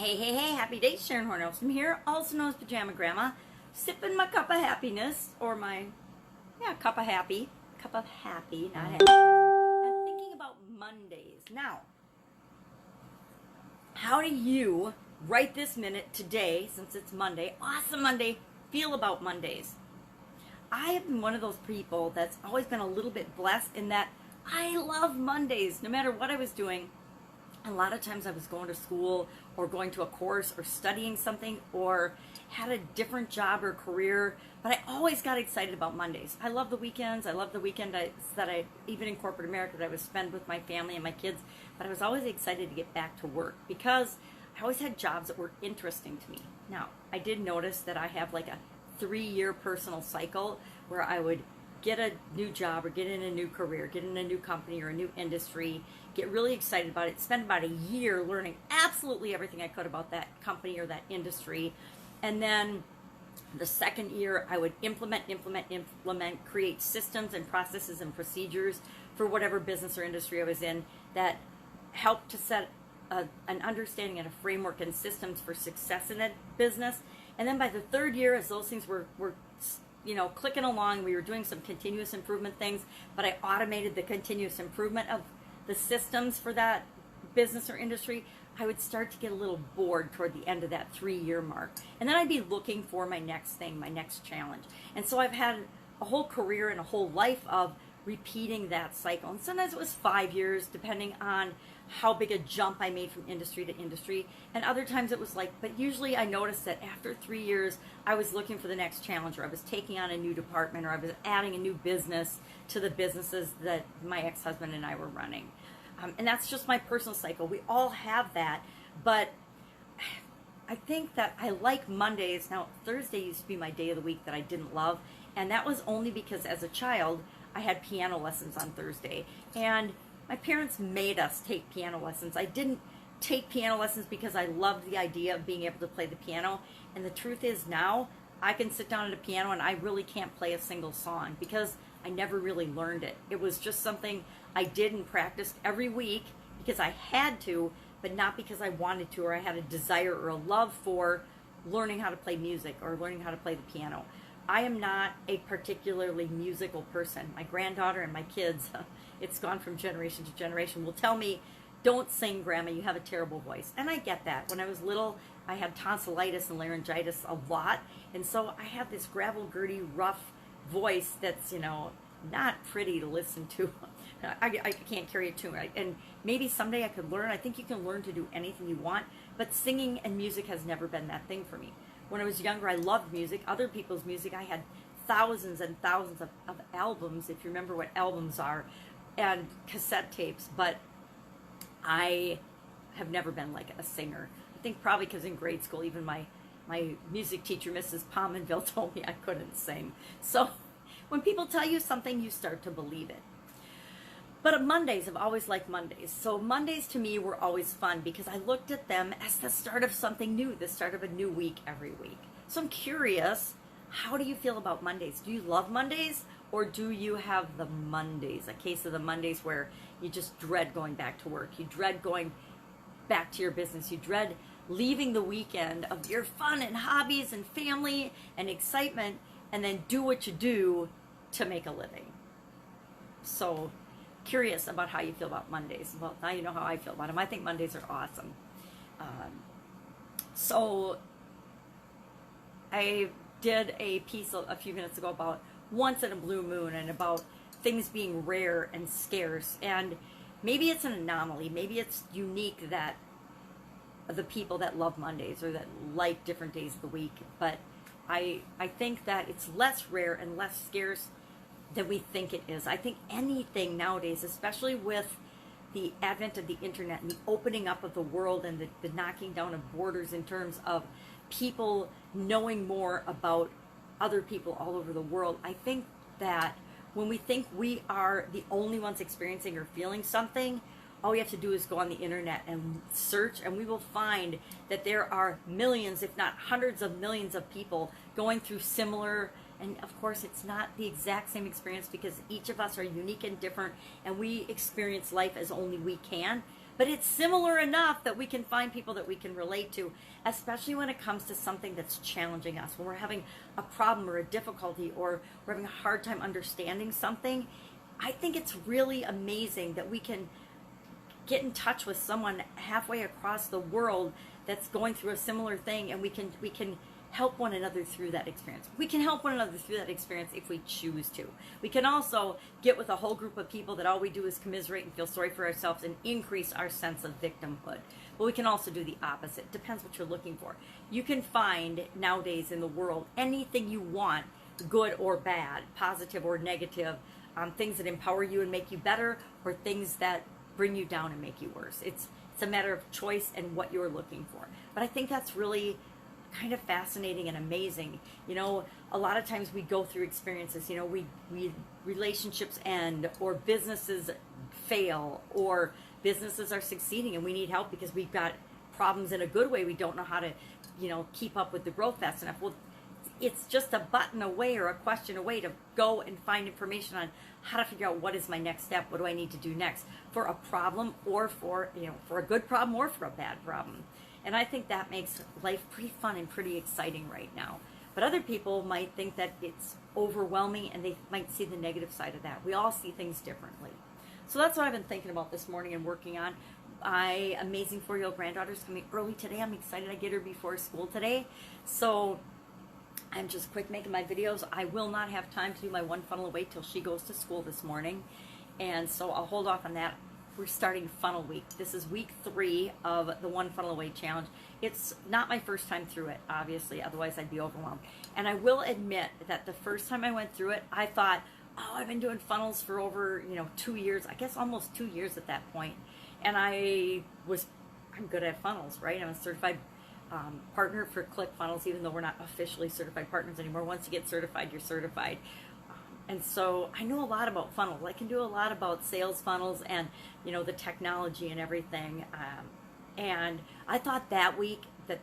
Hey, happy days, Sharon Horne-Ellstrom here, also known as Pajama Grandma, sipping my cup of happiness, or my, cup of happy, not happy, and thinking about Mondays. Now, how do you, right this minute, today, since it's Monday, awesome Monday, feel about Mondays? I have been one of those people that's always been a little bit blessed in that I love Mondays, no matter what I was doing. A lot of times I was going to school or going to a course or studying something or had a different job or career, but I always got excited about Mondays. I love the weekends. I love the weekend that I, even in corporate America, that I would spend with my family and my kids, but I was always excited to get back to work because I always had jobs that were interesting to me. Now, I did notice that I have like a 3-year personal cycle where I would get a new job or get in a new career, get in a new company or a new industry, get really excited about it, spend about a year learning absolutely everything I could about that company or that industry. And then the second year I would implement, create systems and processes and procedures for whatever business or industry I was in that helped to set an understanding and a framework and systems for success in that business. And then by the third year, as those things were clicking along, we were doing some continuous improvement things, but I automated the continuous improvement of the systems for that business or industry. I would start to get a little bored toward the end of that 3-year mark. And then I'd be looking for my next thing, my next challenge. And so I've had a whole career and a whole life of repeating that cycle. And sometimes it was 5 years, depending on how big a jump I made from industry to industry. And other times it was but usually I noticed that after 3 years, I was looking for the next challenge, or I was taking on a new department, or I was adding a new business to the businesses that my ex-husband and I were running. And that's just my personal cycle. We all have that, but I think that I like Mondays. Now, Thursday used to be my day of the week that I didn't love, and that was only because as a child, I had piano lessons on Thursday, and my parents made us take piano lessons. I didn't take piano lessons because I loved the idea of being able to play the piano, and the truth is now I can sit down at a piano and I really can't play a single song because I never really learned it. It was just something I did and practiced every week because I had to, but not because I wanted to or I had a desire or a love for learning how to play music or learning how to play the piano. I am not a particularly musical person. My granddaughter and my kids, it's gone from generation to generation, will tell me, "Don't sing, Grandma, you have a terrible voice." And I get that. When I was little, I had tonsillitis and laryngitis a lot, and so I have this gravel-gurdy, rough voice that's, not pretty to listen to. I can't carry a tune. And maybe someday I could learn. I think you can learn to do anything you want, but singing and music has never been that thing for me. When I was younger, I loved music, other people's music. I had thousands and thousands of albums, if you remember what albums are, and cassette tapes, but I have never been like a singer. I think probably because in grade school, even my music teacher, Mrs. Pomonville, told me I couldn't sing. So when people tell you something, you start to believe it. But Mondays, I've always liked Mondays. So Mondays to me were always fun because I looked at them as the start of something new, the start of a new week every week. So I'm curious, how do you feel about Mondays? Do you love Mondays, or do you have the Mondays, a case of the Mondays where you just dread going back to work? You dread going back to your business. You dread leaving the weekend of your fun and hobbies and family and excitement and then do what you do to make a living. So curious about how you feel about Mondays. Well, now you know how I feel about them. I think Mondays are awesome. So I did a piece a few minutes ago about once in a blue moon and about things being rare and scarce. And maybe it's an anomaly. Maybe it's unique that the people that love Mondays or that like different days of the week. But I think that it's less rare and less scarce than we think it is. I think anything nowadays, especially with the advent of the internet and the opening up of the world and the knocking down of borders in terms of people knowing more about other people all over the world, I think that when we think we are the only ones experiencing or feeling something, all we have to do is go on the internet and search, and we will find that there are millions, if not hundreds of millions of people going through similar, and of course it's not the exact same experience because each of us are unique and different, and we experience life as only we can. but it's similar enough that we can find people that we can relate to, especially when it comes to something that's challenging us. When we're having a problem or a difficulty, or we're having a hard time understanding something, I think it's really amazing that we can get in touch with someone halfway across the world that's going through a similar thing, and we can help one another through that experience. We can help one another through that experience if we choose to. We can also get with a whole group of people that all we do is commiserate and feel sorry for ourselves and increase our sense of victimhood. But we can also do the opposite. Depends what you're looking for. You can find nowadays in the world anything you want, good or bad, positive or negative, things that empower you and make you better, or things that bring you down and make you worse. It's a matter of choice and what you're looking for. But I think that's really kind of fascinating and amazing. You know, a lot of times we go through experiences, you know, we relationships end, or businesses fail, or businesses are succeeding and we need help because we've got problems in a good way. We don't know how to, you know, keep up with the growth fast enough. Well, it's just a button away or a question away to go and find information on how to figure out what is my next step, what do I need to do next for a problem, or for, you know, for a good problem or for a bad problem. And I think that makes life pretty fun and pretty exciting right now. But other people might think that it's overwhelming, and they might see the negative side of that. We all see things differently. So that's what I've been thinking about this morning and working on. My amazing 4-year-old granddaughter's coming early today. I'm excited I get her before school today. So I'm just quick making my videos. I will not have time to do my one funnel away till she goes to school this morning. And so I'll hold off on that. We're starting funnel week. This is week 3 of the one funnel away challenge. It's not my first time through it, obviously, otherwise I'd be overwhelmed. And I will admit that the first time I went through it, I thought, oh, I've been doing funnels for over, 2 years, I guess almost 2 years at that point. And I'm good at funnels, right? I'm a certified partner for ClickFunnels, even though we're not officially certified partners anymore. Once you get certified, you're certified. And so I know a lot about funnels. I can do a lot about sales funnels and, the technology and everything. And I thought that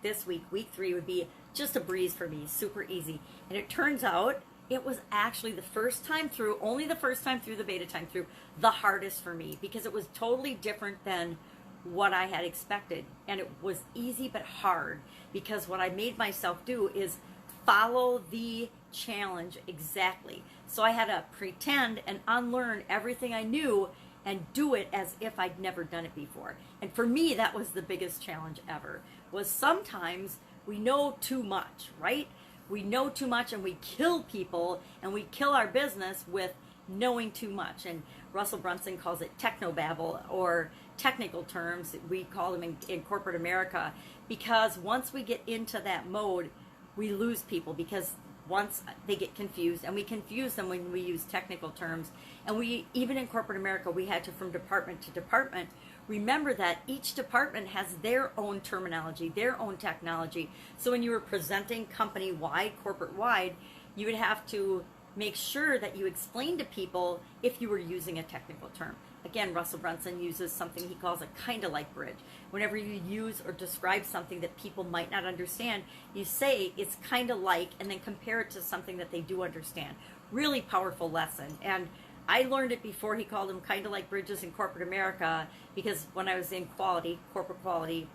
this week, week 3, would be just a breeze for me, super easy. And it turns out it was actually the first time through, only the first time through, the beta time through, the hardest for me, because it was totally different than what I had expected. And it was easy but hard, because what I made myself do is follow the challenge exactly. So I had to pretend and unlearn everything I knew and do it as if I'd never done it before. And for me, that was the biggest challenge ever, was sometimes we know too much, right? We know too much, and we kill people and we kill our business with knowing too much. And Russell Brunson calls it technobabble, or technical terms. We call them in corporate America, because once we get into that mode, we lose people, because once they get confused, and we confuse them when we use technical terms. And we, even in corporate America, we had to, from department to department, remember that each department has their own terminology, their own technology. So when you were presenting company-wide, corporate-wide, you would have to make sure that you explain to people if you were using a technical term. Again, Russell Brunson uses something he calls a kind of like bridge. Whenever you use or describe something that people might not understand, you say it's kind of like, and then compare it to something that they do understand. Really powerful lesson. And I learned it before he called them kind of like bridges in corporate America, because when I was in quality, corporate quality,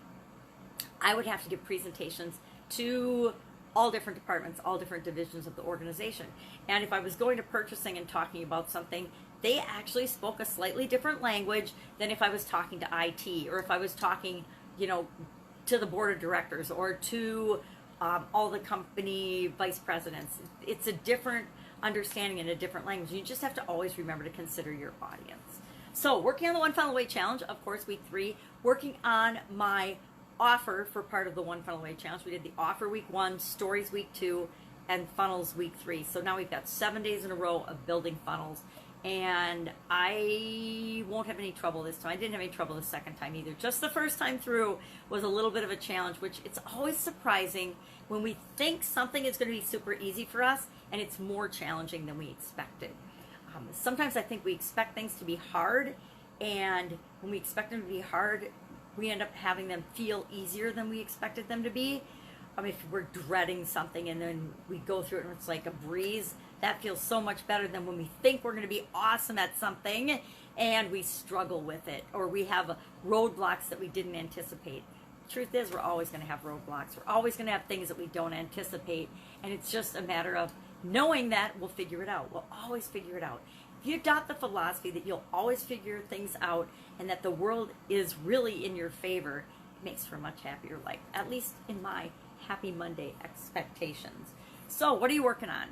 I would have to give presentations to all different departments, all different divisions of the organization. And if I was going to purchasing and talking about something, they actually spoke a slightly different language than if I was talking to IT, or if I was talking, to the board of directors, or to all the company vice presidents. It's a different understanding and a different language. You just have to always remember to consider your audience. So working on the One Funnel Away Challenge, of course, week 3, working on my offer for part of the One Funnel Away Challenge. We did the offer week 1, stories week 2, and funnels week 3. So now we've got 7 days in a row of building funnels. And I won't have any trouble this time. I didn't have any trouble the second time either. Just the first time through was a little bit of a challenge, which it's always surprising when we think something is going to be super easy for us and it's more challenging than we expected. Sometimes I think we expect things to be hard, and when we expect them to be hard, we end up having them feel easier than we expected them to be. If we're dreading something and then we go through it and it's like a breeze, that feels so much better than when we think we're going to be awesome at something and we struggle with it, or we have roadblocks that we didn't anticipate. Truth is, we're always going to have roadblocks. We're always going to have things that we don't anticipate, and it's just a matter of knowing that we'll figure it out. We'll always figure it out. If you adopt the philosophy that you'll always figure things out and that the world is really in your favor, it makes for a much happier life, at least in my Happy Monday expectations. So what are you working on?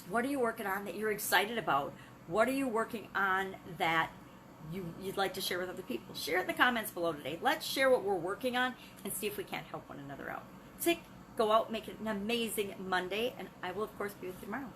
What are you working on that you're excited about? What are you working on that you'd like to share with other people? Share it in the comments below today. Let's share what we're working on and see if we can't help one another out. So go out, make it an amazing Monday, and I will, of course, be with you tomorrow.